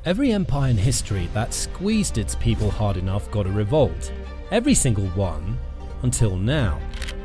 Every empire in history that squeezed its people hard enough got a revolt. Every single one, until now.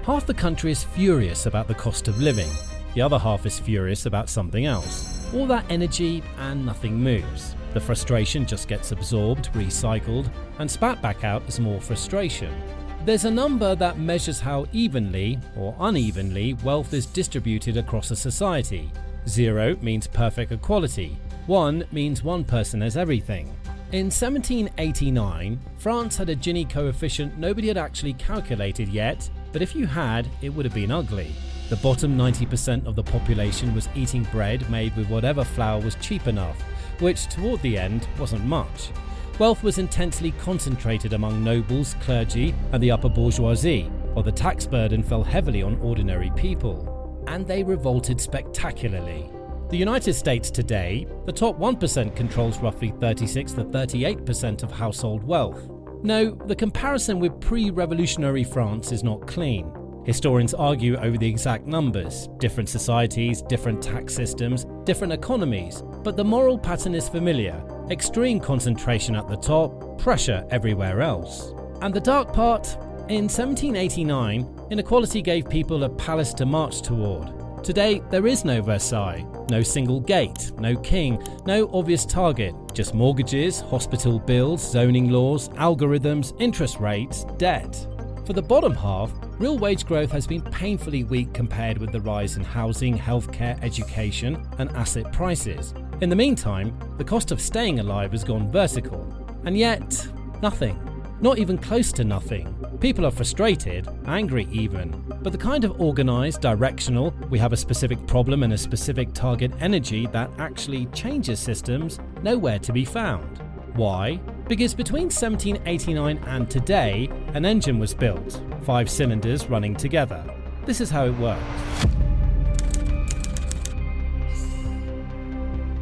Half the country is furious about the cost of living. The other half is furious about something else. All that energy and nothing moves. The frustration just gets absorbed, recycled, and spat back out as more frustration. There's a number that measures how evenly or unevenly wealth is distributed across a society. 0 means perfect equality. 1 means one person has everything. In 1789, France had a Gini coefficient nobody had actually calculated yet, but if you had, it would have been ugly. The bottom 90% of the population was eating bread made with whatever flour was cheap enough, which toward the end wasn't much. Wealth was intensely concentrated among nobles, clergy, and the upper bourgeoisie, while the tax burden fell heavily on ordinary people. And they revolted spectacularly. The United States today, the top 1% controls roughly 36 to 38% of household wealth. No, the comparison with pre-revolutionary France is not clean. Historians argue over the exact numbers, different societies, different tax systems, different economies, but the moral pattern is familiar. Extreme concentration at the top, pressure everywhere else. And the dark part? In 1789, inequality gave people a palace to march toward. Today, there is no Versailles, no single gate, no king, no obvious target, just mortgages, hospital bills, zoning laws, algorithms, interest rates, debt. For the bottom half, real wage growth has been painfully weak compared with the rise in housing, healthcare, education, and asset prices. In the meantime, the cost of staying alive has gone vertical. And yet, nothing. Not even close to nothing. People are frustrated, angry even, but the kind of organised, directional, we have a specific problem and a specific target energy that actually changes systems, nowhere to be found. Why? Because between 1789 and today, an engine was built, 5 cylinders running together. This is how it works.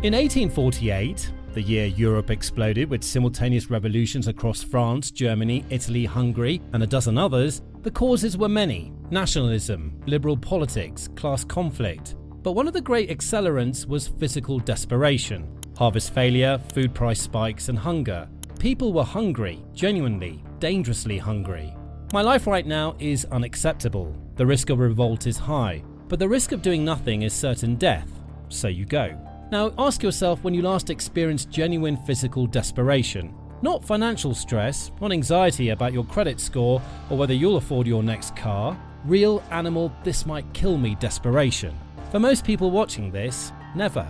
In 1848, the year Europe exploded with simultaneous revolutions across France, Germany, Italy, Hungary, and a dozen others, the causes were many: nationalism, liberal politics, class conflict. But one of the great accelerants was physical desperation. Harvest failure, food price spikes, and hunger. People were hungry, genuinely, dangerously hungry. My life right now is unacceptable. The risk of revolt is high, but the risk of doing nothing is certain death. So you go. Now ask yourself when you last experienced genuine physical desperation. Not financial stress, not anxiety about your credit score or whether you'll afford your next car. Real animal, this might kill me desperation. For most people watching this, never.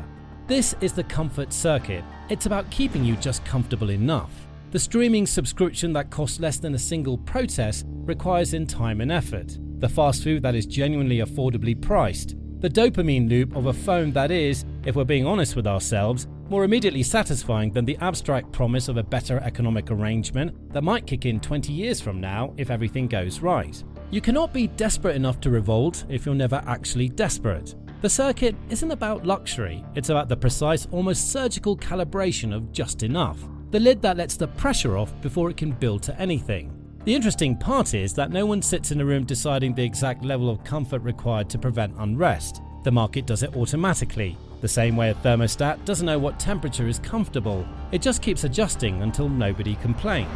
This is the comfort circuit. It's about keeping you just comfortable enough. The streaming subscription that costs less than a single protest requires in time and effort. The fast food that is genuinely affordably priced. The dopamine loop of a phone that is, if we're being honest with ourselves, more immediately satisfying than the abstract promise of a better economic arrangement that might kick in 20 years from now if everything goes right. You cannot be desperate enough to revolt if you're never actually desperate. The circuit isn't about luxury, it's about the precise, almost surgical calibration of just enough. The lid that lets the pressure off before it can build to anything. The interesting part is that no one sits in a room deciding the exact level of comfort required to prevent unrest. The market does it automatically. The same way a thermostat doesn't know what temperature is comfortable. It just keeps adjusting until nobody complains.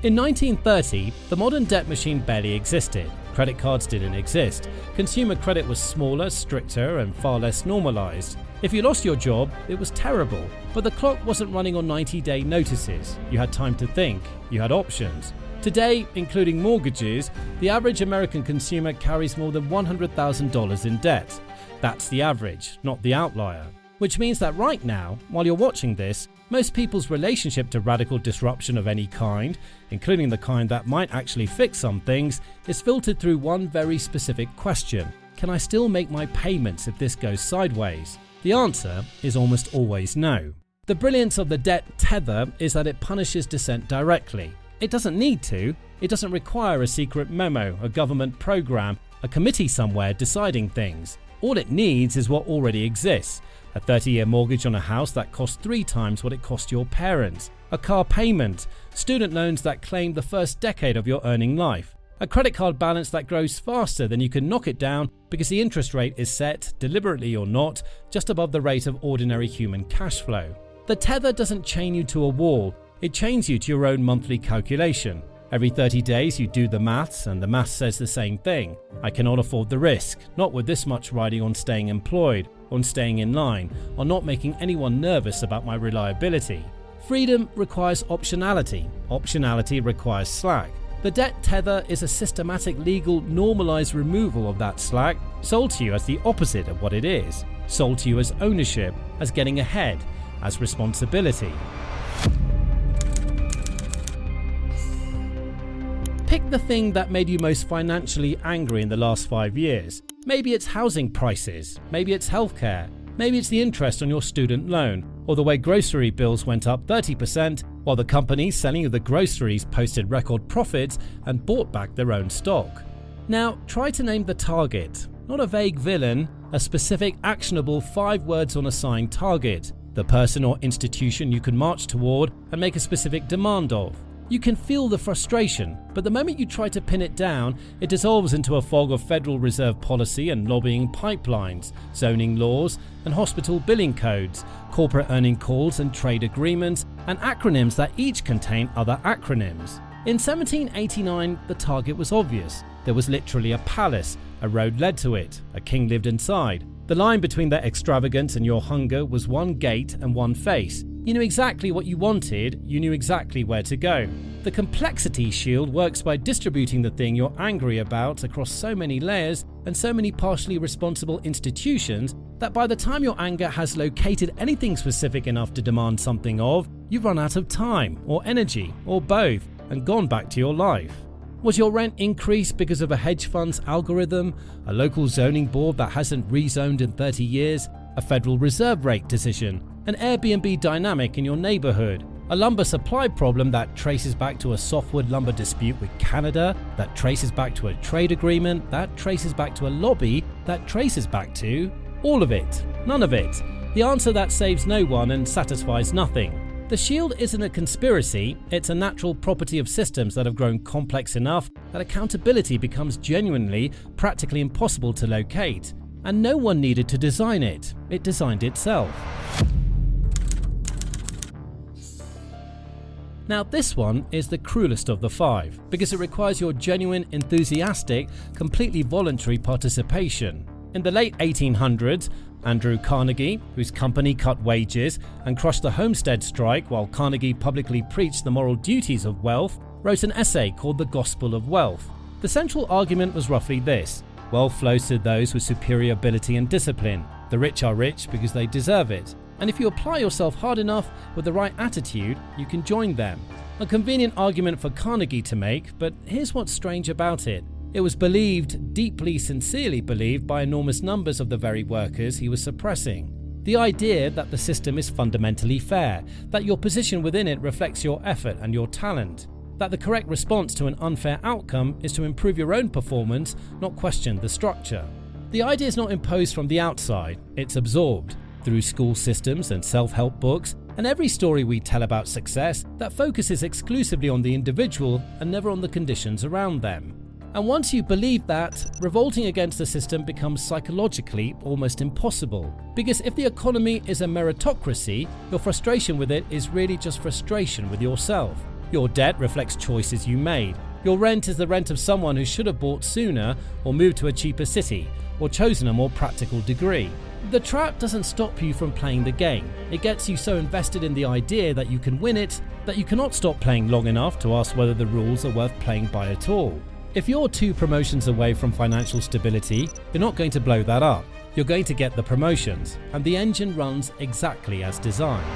In 1930, the modern debt machine barely existed. Credit cards didn't exist. Consumer credit was smaller, stricter, and far less normalized. If you lost your job, it was terrible, but the clock wasn't running on 90-day notices. You had time to think, you had options. Today, including mortgages, the average American consumer carries more than $100,000 in debt. That's the average, not the outlier. Which means that right now, while you're watching this, most people's relationship to radical disruption of any kind, including the kind that might actually fix some things, is filtered through one very specific question. Can I still make my payments if this goes sideways? The answer is almost always no. The brilliance of the debt tether is that it punishes dissent directly. It doesn't need to. It doesn't require a secret memo, a government program, a committee somewhere deciding things. All it needs is what already exists. A 30-year mortgage on a house that costs 3 times what it cost your parents. A car payment. Student loans that claim the first decade of your earning life. A credit card balance that grows faster than you can knock it down because the interest rate is set, deliberately or not, just above the rate of ordinary human cash flow. The tether doesn't chain you to a wall, it chains you to your own monthly calculation. Every 30 days you do the maths, and the maths says the same thing. I cannot afford the risk, not with this much riding on staying employed, on staying in line, on not making anyone nervous about my reliability. Freedom requires optionality. Optionality requires slack. The debt tether is a systematic, legal, normalized removal of that slack, sold to you as the opposite of what it is, sold to you as ownership, as getting ahead, as responsibility. Pick the thing that made you most financially angry in the last 5 years. Maybe it's housing prices, maybe it's healthcare, maybe it's the interest on your student loan, or the way grocery bills went up 30% while the companies selling you the groceries posted record profits and bought back their own stock. Now, try to name the target. Not a vague villain, a specific, actionable 5 words on a signed target. The person or institution you can march toward and make a specific demand of. You can feel the frustration, but the moment you try to pin it down, it dissolves into a fog of Federal Reserve policy and lobbying pipelines, zoning laws and hospital billing codes, corporate earning calls and trade agreements, and acronyms that each contain other acronyms. In 1789, the target was obvious. There was literally a palace, a road led to it, a king lived inside. The line between their extravagance and your hunger was one gate and one face. You knew exactly what you wanted, you knew exactly where to go. The complexity shield works by distributing the thing you're angry about across so many layers and so many partially responsible institutions that by the time your anger has located anything specific enough to demand something of, you've run out of time, or energy, or both, and gone back to your life. Was your rent increased because of a hedge fund's algorithm, a local zoning board that hasn't rezoned in 30 years, a Federal Reserve rate decision, an Airbnb dynamic in your neighborhood, a lumber supply problem that traces back to a softwood lumber dispute with Canada, that traces back to a trade agreement, that traces back to a lobby, that traces back to all of it, none of it, the answer that saves no one and satisfies nothing. The shield isn't a conspiracy, it's a natural property of systems that have grown complex enough that accountability becomes genuinely, practically impossible to locate. And no one needed to design it, it designed itself. Now this one is the cruelest of the 5, because it requires your genuine, enthusiastic, completely voluntary participation. In the late 1800s, Andrew Carnegie, whose company cut wages and crushed the Homestead strike while Carnegie publicly preached the moral duties of wealth, wrote an essay called The Gospel of Wealth. The central argument was roughly this: wealth flows to those with superior ability and discipline. The rich are rich because they deserve it. And if you apply yourself hard enough with the right attitude, you can join them. A convenient argument for Carnegie to make, but here's what's strange about it. It was believed, deeply, sincerely believed by enormous numbers of the very workers he was suppressing. The idea that the system is fundamentally fair, that your position within it reflects your effort and your talent, that the correct response to an unfair outcome is to improve your own performance, not question the structure. The idea is not imposed from the outside, it's absorbed through school systems and self-help books, and every story we tell about success that focuses exclusively on the individual and never on the conditions around them. And once you believe that, revolting against the system becomes psychologically almost impossible. Because if the economy is a meritocracy, your frustration with it is really just frustration with yourself. Your debt reflects choices you made. Your rent is the rent of someone who should have bought sooner, or moved to a cheaper city, or chosen a more practical degree. The trap doesn't stop you from playing the game. It gets you so invested in the idea that you can win it, that you cannot stop playing long enough to ask whether the rules are worth playing by at all. If you're 2 promotions away from financial stability, you're not going to blow that up. You're going to get the promotions, and the engine runs exactly as designed.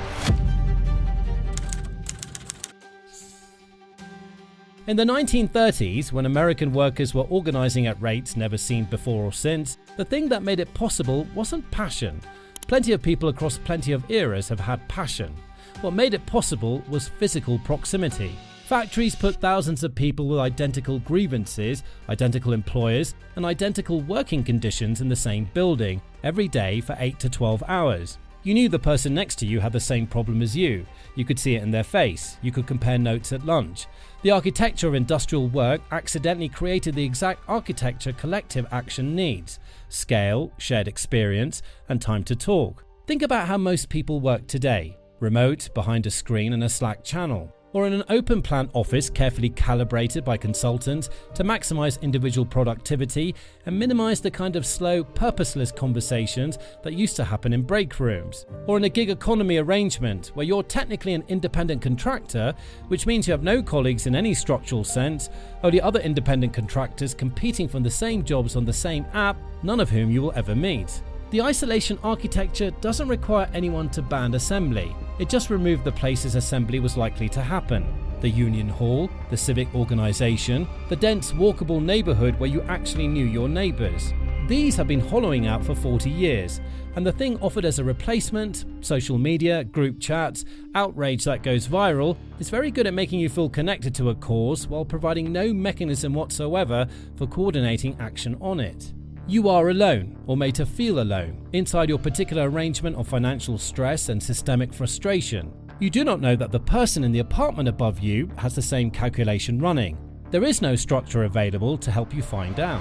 In the 1930s, when American workers were organizing at rates never seen before or since, the thing that made it possible wasn't passion. Plenty of people across plenty of eras have had passion. What made it possible was physical proximity. Factories put thousands of people with identical grievances, identical employers, and identical working conditions in the same building every day for 8 to 12 hours. You knew the person next to you had the same problem as you. You could see it in their face. You could compare notes at lunch. The architecture of industrial work accidentally created the exact architecture collective action needs: scale, shared experience, and time to talk. Think about how most people work today: remote, behind a screen and a Slack channel, or in an open plan office carefully calibrated by consultants to maximize individual productivity and minimize the kind of slow, purposeless conversations that used to happen in break rooms, or in a gig economy arrangement where you're technically an independent contractor, which means you have no colleagues in any structural sense, only other independent contractors competing for the same jobs on the same app, none of whom you will ever meet. The isolation architecture doesn't require anyone to ban assembly. It just removed the places assembly was likely to happen: the union hall, the civic organization, the dense walkable neighborhood where you actually knew your neighbors. These have been hollowing out for 40 years, and the thing offered as a replacement, social media, group chats, outrage that goes viral, is very good at making you feel connected to a cause while providing no mechanism whatsoever for coordinating action on it. You are alone, or made to feel alone, inside your particular arrangement of financial stress and systemic frustration. You do not know that the person in the apartment above you has the same calculation running. There is no structure available to help you find out.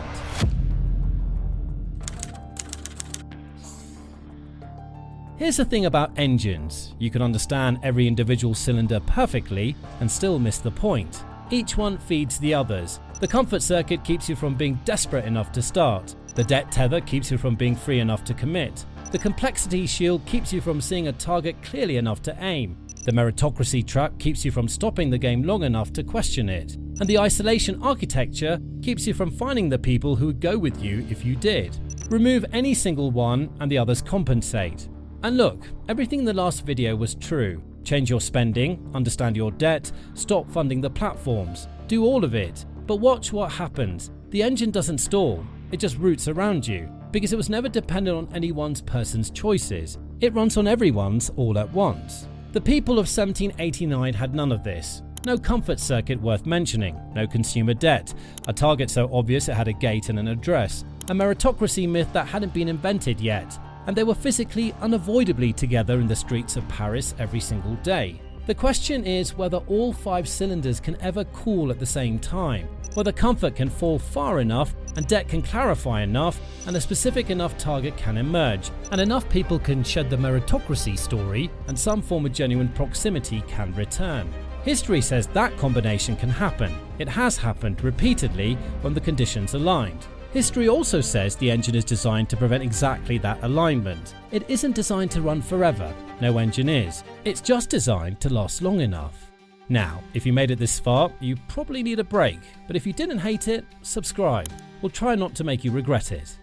Here's the thing about engines: you can understand every individual cylinder perfectly and still miss the point. Each one feeds the others. The comfort circuit keeps you from being desperate enough to start. The debt tether keeps you from being free enough to commit. The complexity shield keeps you from seeing a target clearly enough to aim. The meritocracy trap keeps you from stopping the game long enough to question it. And the isolation architecture keeps you from finding the people who would go with you if you did. Remove any single one and the others compensate. And look, everything in the last video was true. Change your spending, understand your debt, stop funding the platforms. Do all of it. But watch what happens. The engine doesn't stall. It just roots around you, because it was never dependent on any one person's choices. It runs on everyone's all at once. The people of 1789 had none of this. No comfort circuit worth mentioning, no consumer debt, a target so obvious it had a gate and an address, a meritocracy myth that hadn't been invented yet, and they were physically unavoidably together in the streets of Paris every single day. The question is whether all 5 cylinders can ever cool at the same time, whether comfort can fall far enough and debt can clarify enough and a specific enough target can emerge, and enough people can shed the meritocracy story and some form of genuine proximity can return. History says that combination can happen. It has happened repeatedly when the conditions aligned. History also says the engine is designed to prevent exactly that alignment. It isn't designed to run forever. No engine is. It's just designed to last long enough. Now, if you made it this far, you probably need a break, but if you didn't hate it, subscribe. We'll try not to make you regret it.